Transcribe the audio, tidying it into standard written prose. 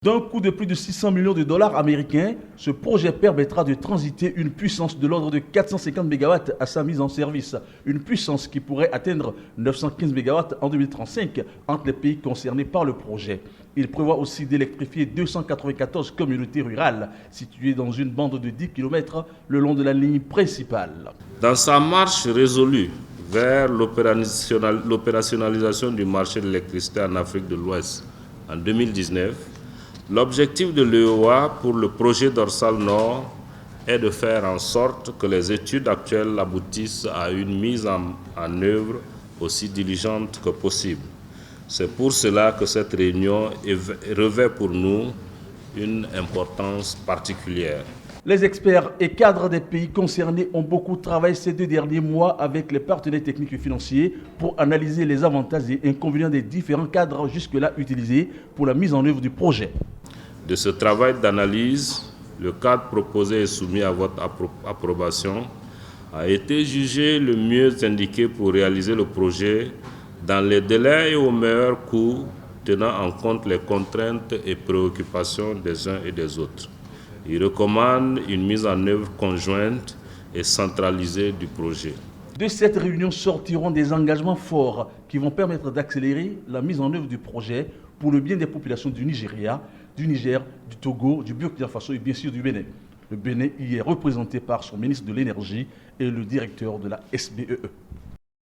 D'un coût de plus de 600 millions de dollars américains, ce projet permettra de transiter une puissance de l'ordre de 450 MW à sa mise en service. Une puissance qui pourrait atteindre 915 MW en 2035 entre les pays concernés par le projet. Il prévoit aussi d'électrifier 294 communautés rurales situées dans une bande de 10 km le long de la ligne principale. Dans sa marche résolue vers l'opérationnalisation du marché de l'électricité en Afrique de l'Ouest en 2019, l'objectif de l'UEOA pour le projet Dorsal Nord est de faire en sorte que les études actuelles aboutissent à une mise en œuvre aussi diligente que possible. C'est pour cela que cette réunion revêt pour nous une importance particulière. Les experts et cadres des pays concernés ont beaucoup travaillé ces 2 derniers mois avec les partenaires techniques et financiers pour analyser les avantages et inconvénients des différents cadres jusque-là utilisés pour la mise en œuvre du projet. De ce travail d'analyse, le cadre proposé et soumis à votre approbation a été jugé le mieux indiqué pour réaliser le projet dans les délais et au meilleur coût, tenant en compte les contraintes et préoccupations des uns et des autres. Il recommande une mise en œuvre conjointe et centralisée du projet. De cette réunion sortiront des engagements forts qui vont permettre d'accélérer la mise en œuvre du projet pour le bien des populations du Nigeria, du Niger, du Togo, du Burkina Faso et bien sûr du Bénin. Le Bénin y est représenté par son ministre de l'Énergie et le directeur de la SBEE.